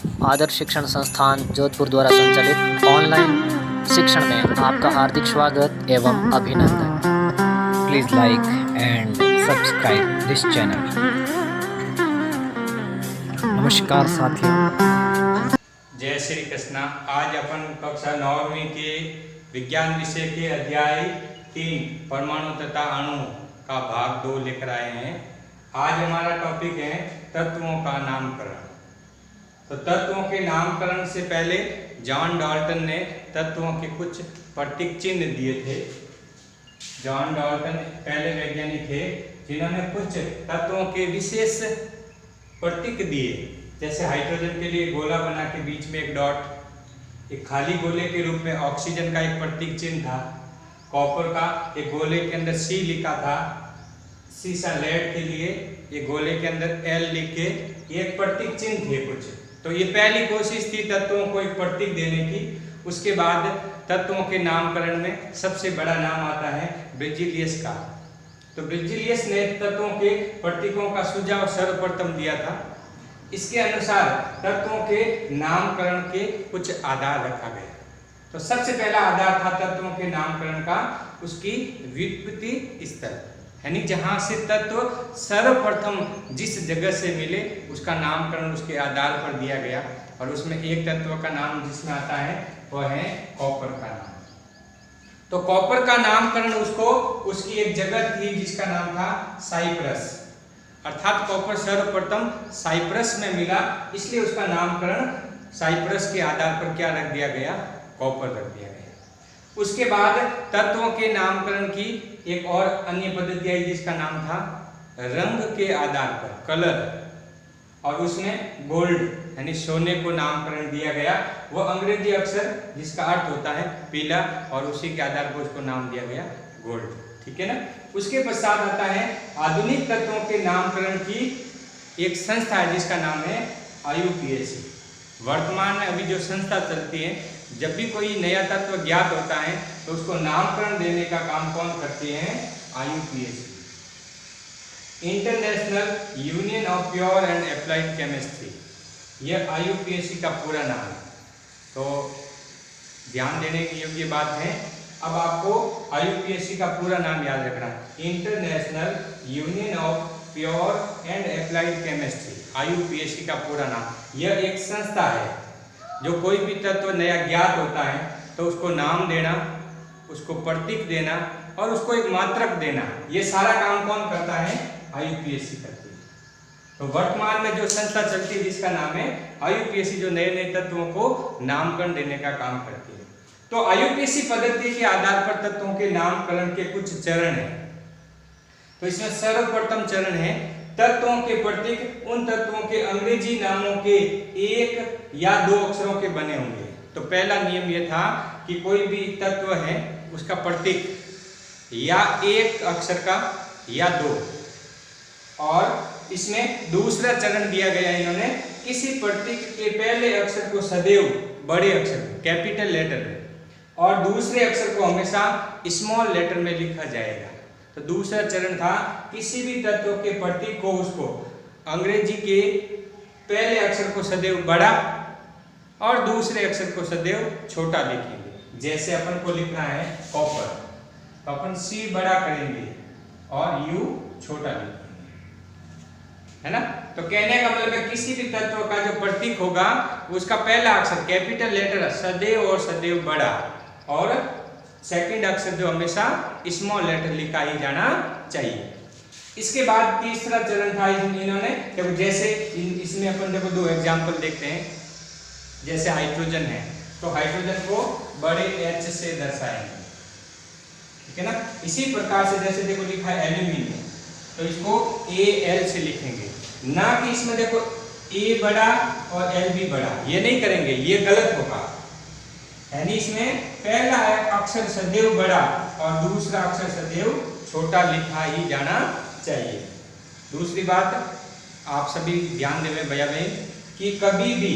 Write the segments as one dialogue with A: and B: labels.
A: आदर्श शिक्षण संस्थान जोधपुर द्वारा संचालित ऑनलाइन शिक्षण में आपका हार्दिक स्वागत एवं अभिनंदन। Please like and subscribe this channel. नमस्कार साथियों।
B: जय श्री कृष्णा। आज अपन कक्षा 9वीं के विज्ञान विषय के अध्याय 3 परमाणु तथा अणु का भाग 2 लेकर आए हैं। आज हमारा टॉपिक है तत्वों का नामकरण। तो तत्वों के नामकरण से पहले जॉन डाल्टन ने तत्वों के कुछ प्रतीक चिन्ह दिए थे। जॉन डाल्टन पहले वैज्ञानिक थे जिन्होंने कुछ तत्वों के विशेष प्रतीक दिए। जैसे हाइड्रोजन के लिए गोला बना के बीच में एक डॉट, एक खाली गोले के रूप में ऑक्सीजन का एक प्रतीक चिन्ह था। कॉपर का एक गोले के अंदर C लिखा था। सीसा लेड के लिए ये गोले के अंदर L लिख के एक प्रतीक चिन्ह थे कुछ। तो ये पहली कोशिश थी तत्वों को एक प्रतीक देने की। उसके बाद तत्वों के नामकरण में सबसे बड़ा नाम आता है ब्रिजिलियस का। तो ब्रिजिलियस ने तत्वों के प्रतीकों का सुझाव सर्वप्रथम दिया था। इसके अनुसार तत्वों के नामकरण के कुछ आधार रखा गया। तो सबसे पहला आधार था तत्वों के नामकरण का उसकी व्युत्पत्ति स्थल, यानी जहां से तत्व सर्वप्रथम जिस जगह से मिले उसका नामकरण उसके आधार पर दिया गया। और उसमें एक तत्व का नाम जिसमें आता है वह है कॉपर का नाम। तो कॉपर का नामकरण उसकी एक जगह थी जिसका नाम था साइप्रस, अर्थात कॉपर सर्वप्रथम साइप्रस में मिला, इसलिए उसका नामकरण साइप्रस के आधार पर क्या रख दिया गया, कॉपर रख दिया गया। उसके बाद तत्वों के नामकरण की एक और अन्य पद्धति आई जिसका नाम था रंग के आधार पर, कलर, और उसमें गोल्ड यानी सोने को नामकरण दिया गया। वो अंग्रेजी अक्षर जिसका अर्थ होता है पीला, और उसी के आधार पर उसको नाम दिया गया गोल्ड। ठीक है ना। उसके पश्चात आता है आधुनिक तत्वों के नामकरण की एक संस्था है जिसका नाम है IUPAC। वर्तमान में अभी जो संस्था चलती है, जब भी कोई नया तत्व ज्ञात होता है तो उसको नामकरण देने का काम कौन करते हैं, IUPAC, international union of pure and applied chemistry. यह IUPAC का पूरा नाम है। तो ध्यान देने की योग्य बात है। अब आपको IUPAC का पूरा नाम याद रखना है, international union of pure and applied chemistry, IUPAC का पूरा नाम। यह एक संस्था है जो कोई भी तत्व नया ज्ञात होता है तो उसको नाम देना, उसको प्रतीक देना और उसको एक मात्रक देना, ये सारा काम कौन करता है, IUPAC करती है। तो वर्तमान में जो संस्था चलती है जिसका नाम है IUPAC, जो नए नए तत्वों को नामकरण देने का काम करती है। तो IUPAC पद्धति के आधार पर तत्वों के नामकरण के कुछ चरण हैं। तो इसमें सर्वप्रथम चरण है तत्वों के प्रतीक उन तत्वों के अंग्रेजी नामों के एक या दो अक्षरों के बने होंगे। तो पहला नियम यह था कि कोई भी तत्व है उसका प्रतीक या एक अक्षर का या दो। और इसमें दूसरा चरण दिया गया इन्होंने, किसी प्रतीक के पहले अक्षर को सदैव बड़े अक्षर कैपिटल लेटर में और दूसरे अक्षर को हमेशा स्मॉल लेटर में लिखा जाएगा। तो दूसरा चरण था किसी भी तत्व के प्रतीक को उसको अंग्रेजी के पहले अक्षर को सदैव बड़ा और दूसरे अक्षर को सदैव छोटा लिखेंगे। जैसे अपन को लिखना है कॉपर, तो अपन C बड़ा करेंगे और U छोटा लिखेंगे, है ना। तो कहने का मतलब है किसी भी तत्व का जो प्रतीक होगा उसका पहला अक्षर कैपिटल लेटर सदैव और सदैव बड़ा और सेकंड अक्षर जो हमेशा स्मॉल लेटर लिखा ही जाना चाहिए। इसके बाद तीसरा चरण था इन्होंने, देखो जैसे इसमें अपन देखो दो एग्जांपल देखते हैं। जैसे हाइड्रोजन है तो हाइड्रोजन को बड़े H से दर्शाएंगे, ठीक है ना। इसी प्रकार से जैसे देखो लिखा है एल्यूमिनियम, तो इसको AL से लिखेंगे, ना कि इसमें देखो A बड़ा और L भी बड़ा, ये नहीं करेंगे, ये गलत होगा। यानी इसमें पहला अक्षर सदैव बड़ा और दूसरा अक्षर सदैव छोटा लिखा ही जाना चाहिए। दूसरी बात आप सभी ध्यान देवे भैया बहन कि कभी भी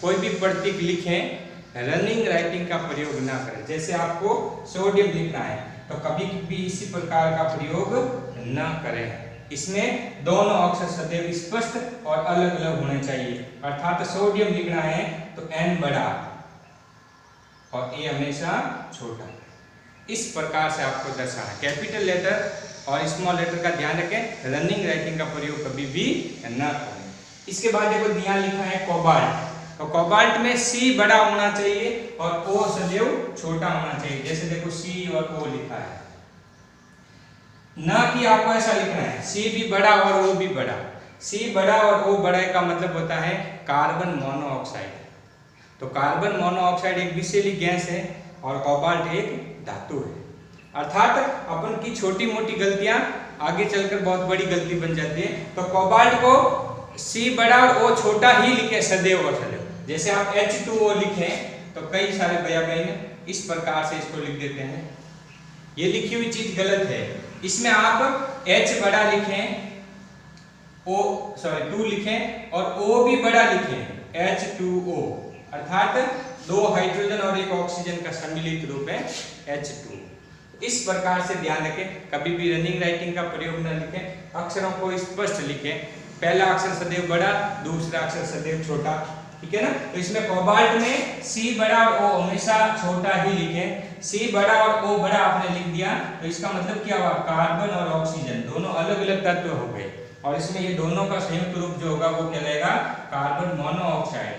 B: कोई भी प्रतीक लिखें रनिंग राइटिंग का प्रयोग ना करें। जैसे आपको सोडियम लिखना है तो कभी भी इसी प्रकार का प्रयोग न करें। इसमें दोनों अक्षर सदैव स्पष्ट और अलग अलग होने चाहिए। अर्थात सोडियम लिखना है तो N बड़ा और A हमेशा छोटा। इस प्रकार से आपको दर्शाना। कैपिटल लेटर और स्मॉल लेटर का ध्यान रखें, रनिंग राइटिंग का प्रयोग कभी भी न करें। इसके बाद देखो यहाँ लिखा है कोबाल्ट, तो कोबाल्ट में C बड़ा होना चाहिए और O सदैव छोटा होना चाहिए। जैसे देखो C और O लिखा है, ना कि आपको ऐसा लिखना है C भी बड़ा और O भी बड़ा। C बड़ा और O बड़ा का मतलब होता है कार्बन मोनोऑक्साइड। तो कार्बन मोनोऑक्साइड एक विषैली गैस है और कोबाल्ट एक धातु है। अर्थात अपन की छोटी मोटी गलतियां आगे चलकर बहुत बड़ी गलती बन जाती है। तो कोबाल्ट को C बड़ा और O छोटा ही लिखे सदैव और सदैव। जैसे आप H2O लिखें तो कई सारे बयान इस प्रकार से इसको लिख देते हैं, ये लिखी हुई चीज गलत है। इसमें आप H बड़ा लिखें, टू लिखें और O भी बड़ा लिखें, H2O। अर्थात 2 हाइड्रोजन और 1 ऑक्सीजन का सम्मिलित रूप है H2। इस प्रकार से ध्यान रखें, कभी भी रनिंग राइटिंग का प्रयोग न लिखें, अक्षरों को स्पष्ट लिखें। पहला अक्षर सदैव बड़ा, दूसरा अक्षर सदैव छोटा, ठीक है ना। तो इसमें कोबाल्ट में C बड़ा और O हमेशा छोटा ही लिखें। C बड़ा और O बड़ा आपने लिख दिया तो इसका मतलब क्या हुआ, कार्बन और ऑक्सीजन दोनों अलग अलग तत्व हो गए और इसमें ये दोनों का संयुक्त रूप जो होगा वो कहलाएगा कार्बन मोनोऑक्साइड,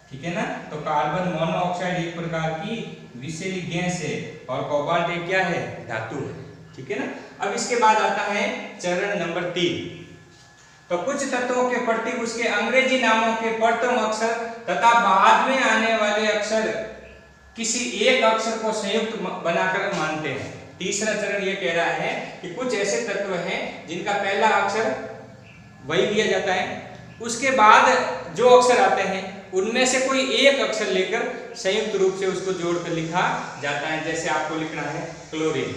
B: ठीक है ना। तो कार्बन मोनोऑक्साइड एक प्रकार की विषैली गैस है और कोबाल्ट एक क्या है, धातु है, ठीक है ना। अब इसके बाद आता है चरण नंबर 3। तो कुछ तत्वों के प्रतीक उसके अंग्रेजी नामों के प्रथम अक्षर तथा बाद में आने वाले अक्षर किसी एक अक्षर को संयुक्त बनाकर मानते हैं। तीसरा चरण ये कह रहा है कि कुछ ऐसे तत्व हैं जिनका पहला अक्षर वही लिया जाता है, उसके बाद जो अक्षर आते हैं उनमें से कोई एक अक्षर लेकर संयुक्त रूप से उसको जोड़कर लिखा जाता है। जैसे आपको लिखना है क्लोरीन,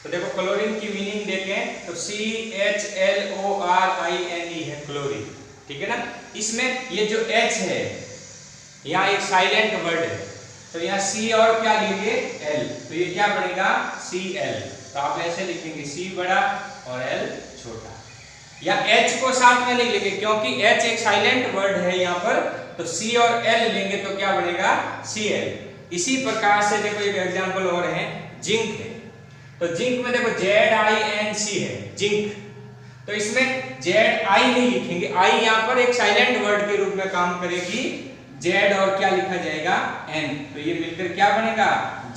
B: तो देखो क्लोरीन की मीनिंग देखें तो CHLORINE है क्लोरीन, ठीक है ना। इसमें ये जो H है यहाँ एक साइलेंट वर्ड है, तो यहाँ C और क्या लिखेंगे L, तो ये क्या बनेगा Cl। तो आप ऐसे लिखेंगे C बड़ा और L छोटा, या H को साथ में नहीं लिखेंगे क्योंकि H एक साइलेंट वर्ड है यहाँ पर, तो C और L लेंगे तो क्या बनेगा Cl। इसी प्रकार से देखो एक एग्जांपल और है, जिंक है, तो जिंक में देखो ZINC है जिंक, तो इसमें ZI नहीं लिखेंगे, I यहाँ पर एक साइलेंट वर्ड के रूप में काम करेगी, Z और क्या लिखा जाएगा N, तो ये मिलकर क्या बनेगा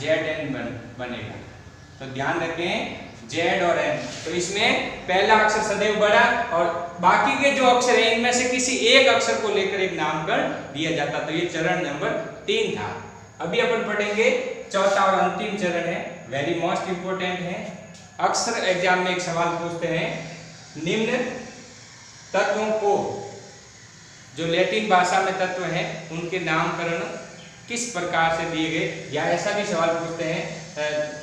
B: ZN बनेगा। तो ध्यान रखें Z और N, तो इसमें पहला अक्षर सदैव बड़ा और बाकी के जो अक्षर हैं इनमें से किसी एक अक्षर को लेकर एक नामकरण दिया जाता। तो ये चरण नंबर 3 था। अभी अपन पढ़ेंगे चौथा और अंतिम चरण है, वेरी मोस्ट इंपोर्टेंट है। अक्सर एग्जाम में एक सवाल पूछते हैं, निम्न तत्वों को जो लैटिन भाषा में तत्व हैं उनके नामकरण किस प्रकार से दिए गए, या ऐसा भी सवाल पूछते हैं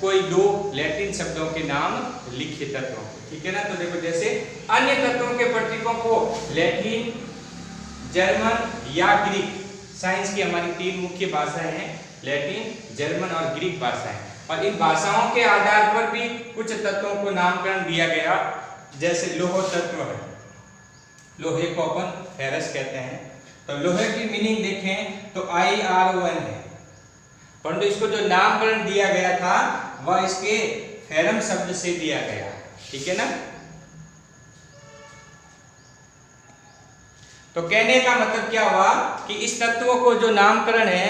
B: कोई 2 लैटिन शब्दों के नाम लिखिए तत्वों, ठीक है ना। तो देखो जैसे अन्य तत्वों के प्रतीकों को लैटिन, जर्मन या ग्रीक, साइंस की हमारी 3 मुख्य भाषाएं हैं, लैटिन, जर्मन और ग्रीक भाषाएं, और इन भाषाओं के आधार पर भी कुछ तत्वों को नामकरण दिया गया। जैसे लोह तत्व है, लोहे को अपन फेरस कहते हैं, तो लोहे की मीनिंग देखें तो IRON है, परंतु इसको जो नामकरण दिया गया था वह इसके फेरम शब्द से दिया गया, ठीक है ना। तो कहने का मतलब क्या हुआ कि इस तत्व को जो नामकरण है,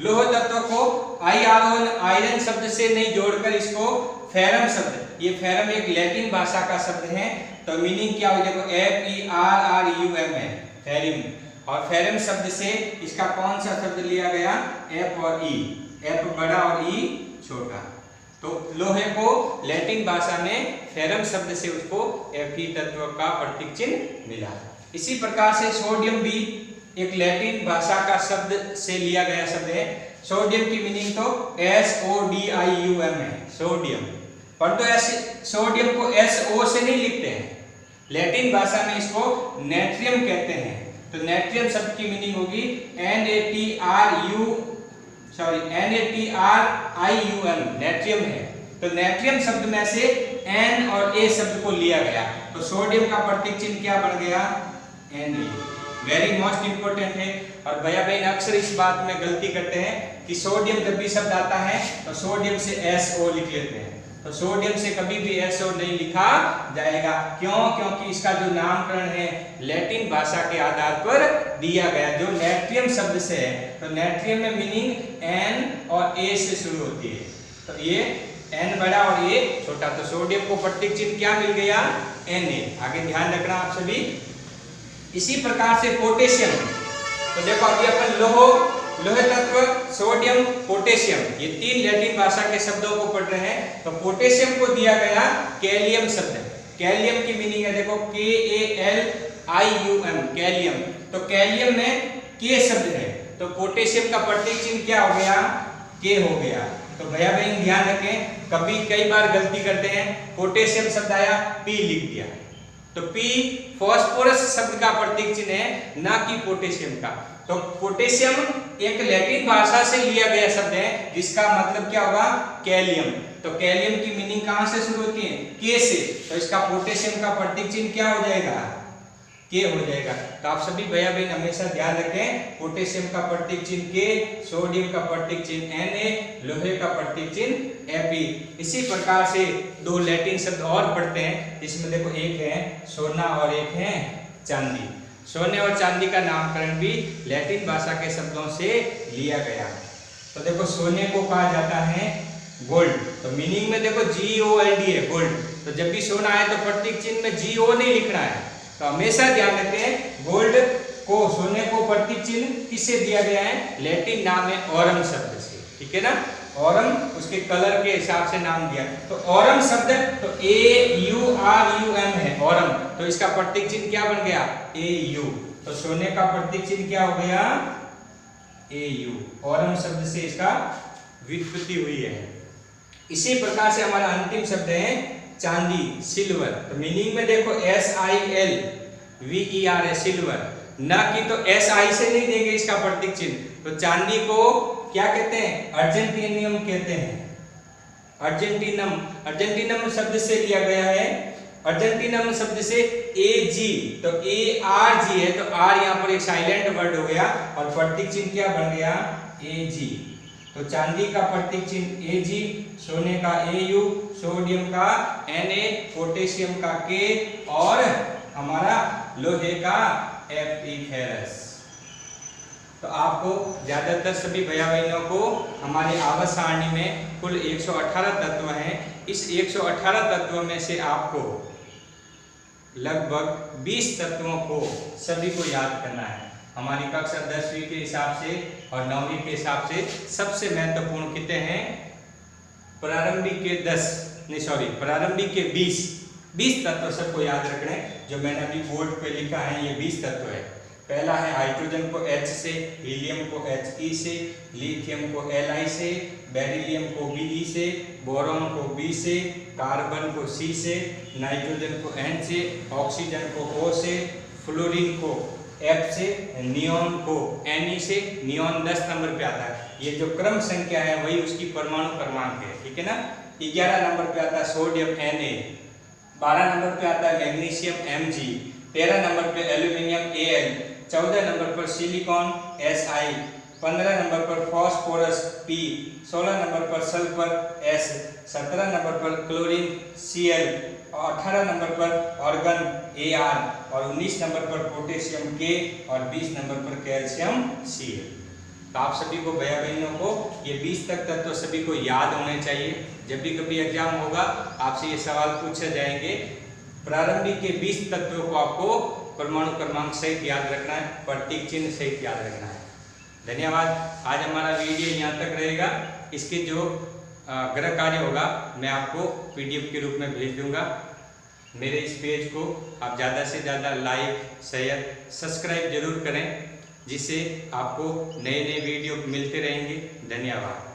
B: लोह तत्व को आयरन शब्द से नहीं जोड़कर इसको फेरम शब्द, ये फेरम एक लैटिन भाषा का शब्द है, तो मीनिंग क्या हुई देखो FERRUM है फेरिम, और फेरम शब्द से इसका कौन सा शब्द लिया गया, F और E, F बड़ा और E छोटा। तो लोहे को लैटिन भाषा में फेरम शब्द से उसको Fe तत्व का प्रतीक चिन्ह मिला। इसी प्रकार से सोडियम भी एक लैटिन भाषा का शब्द से लिया गया शब्द है। सोडियम की मीनिंग तो SODIUM है सोडियम, परंतु ऐसे सोडियम को SO से नहीं लिखते हैं, लैटिन भाषा में इसको नेट्रियम कहते हैं। तो नेट्रियम शब्द की मीनिंग होगी NATRIUM, नेट्रियम है। तो नेट्रियम शब्द में से N और A शब्द को लिया गया, तो सोडियम का प्रतीक चिन्ह क्या बन गया, Na। वेरी मोस्ट इंपोर्टेंट है। और भैया बहन अक्सर इस बात में गलती करते हैं कि सोडियम जब भी शब्द आता है तो सोडियम से SO लिख लेते हैं, तो सोडियम से कभी भी SO नहीं लिखा जाएगा। क्यों? क्योंकि इसका जो नामकरण है लैटिन भाषा के आधार पर दिया गया, जो नेट्रियम शब्द से है। तो नेट्रियम में मीनिंग N और A से शुरू होती है, तो ये N बड़ा और A छोटा, तो सोडियम को प्रतीक चिन्ह क्या मिल गया, Na। आगे ध्यान रखना आप सभी। इसी प्रकार से पोटेशियम, तो देखो अभी अपन लोहे तत्व, सोडियम, पोटेशियम, ये तीन लैटिन भाषा के शब्दों को पढ़ रहे हैं। तो पोटेशियम को दिया गया कैलियम शब्द। कैलियम की मीनिंग है देखो KALIUM, कैलियम। तो कैलियम में K शब्द है, तो पोटेशियम का प्रतीक चिन्ह क्या हो गया, K हो गया। तो भैया बहन ध्यान रखें, कभी कई बार गलती करते हैं, पोटेशियम शब्द आया P लिख दिया, तो P फास्फोरस शब्द का प्रतीक चिन्ह है, ना कि पोटेशियम का। तो पोटेशियम एक लैटिन भाषा से लिया गया शब्द है जिसका मतलब क्या होगा, कैलियम। तो कैलियम की मीनिंग कहां से शुरू होती है, K से, तो इसका पोटेशियम का प्रतीक चिन्ह क्या हो जाएगा, K हो जाएगा। तो आप सभी भैया बहन हमेशा ध्यान रखें, पोटेशियम का प्रतीक चिन्ह K, सोडियम का प्रतीक चिन्ह Na, लोहे का प्रतीक चिन्ह Fe। इसी प्रकार से दो लैटिन शब्द और पढ़ते हैं, इसमें देखो एक है सोना और एक है चांदी। सोने और चांदी का नामकरण भी लैटिन भाषा के शब्दों से लिया गया। तो देखो सोने को कहा जाता है गोल्ड, तो मीनिंग में देखो GOLD है, गोल्ड। तो जब भी सोना आए तो प्रतीक चिन्ह में GO नहीं लिखना है, तो हमेशा ध्यान रखें, गोल्ड को, सोने को प्रतीक चिन्ह किससे दिया गया है, लैटिन नाम है ऑरम शब्द से, ठीक है ना। ऑरम उसके कलर के हिसाब से नाम दिया, तो ऑरम शब्द तो AURUM है ऑरम, तो इसका प्रतीक चिन्ह क्या बन गया, AU। तो सोने का प्रतीक चिन्ह क्या हो गया, AU। ऑरम शब्द से इसका व्युत्पत्ति हुई है। इसी प्रकार से हमारा अंतिम शब्द है चांदी, सिल्वर। तो मीनिंग में देखो SILVER है, सिल्वर, ना कि तो SI से नहीं देंगे इसका प्रतीक चिन्ह। तो चांदी को क्या कहते हैं, अर्जेंटीनियम कहते हैं, अर्जेंटीनम। अर्जेंटीनम शब्द से लिया गया है, अर्जेंटीनम शब्द से AG, तो ARG है, तो R यहाँ पर एक साइलेंट वर्ड हो गया और प्रतीक चिन्ह क्या बन गया, AG। तो चांदी का प्रतीक चिन्ह AG, सोने का AU, सोडियम का Na, पोटेशियम का K और हमारा लोहे का Fe फेरस। तो आपको ज्यादातर सभी भैया बहनों को हमारे आवास सारणी में कुल 118 तत्व हैं। इस 118 तत्वों में से आपको लगभग 20 तत्वों को सभी को याद करना है। हमारी कक्षा 10वीं के हिसाब से और 9वीं के हिसाब से सबसे महत्वपूर्ण कितने हैं, प्रारंभिक के प्रारंभिक के 20 तत्व सबको याद रखने, जो मैंने अभी बोर्ड पे लिखा है, ये 20 तत्व है। पहला है हाइड्रोजन को H से, हीलियम को He से, लिथियम को Li से, बेरिलियम को Be से, बोरॉन को B से, कार्बन को C से, नाइट्रोजन को N से, ऑक्सीजन को O से, फ्लोरीन को F से, नियोन को Ne से। नियोन 10 नंबर पे आता है, ये जो क्रम संख्या है वही उसकी परमाणु क्रमांक है, ठीक है ना। 11 नंबर पे आता है सोडियम Na, 12 नंबर पे आता है मैग्नीशियम Mg, 13 नंबर पे एल्यूमिनियम Al, 14 नंबर पर सिलिकॉन Si, 15 नंबर पर फास्फोरस P, 16 नंबर पर सल्फर S, 17 नंबर पर क्लोरीन Cl, 18 नंबर पर ऑर्गन Ar और 19 नंबर पर पोटेशियम K और 20 नंबर पर कैल्शियम Cl। तो आप सभी को भैया बहनों को ये 20 तक तत्व सभी को याद होने चाहिए। जब भी कभी एग्जाम होगा आपसे ये सवाल पूछे जाएंगे, प्रारंभिक के 20 तत्वों को आपको परमाणु क्रमांक सहित याद रखना है, प्रतीक चिन्ह सहित याद रखना है। धन्यवाद। आज हमारा वीडियो यहाँ तक रहेगा। इसके जो गृह कार्य होगा मैं आपको PDF के रूप में भेज दूंगा। मेरे इस पेज को आप ज़्यादा से ज़्यादा लाइक, शेयर, सब्सक्राइब जरूर करें, जिससे आपको नए नए वीडियो मिलते रहेंगे। धन्यवाद।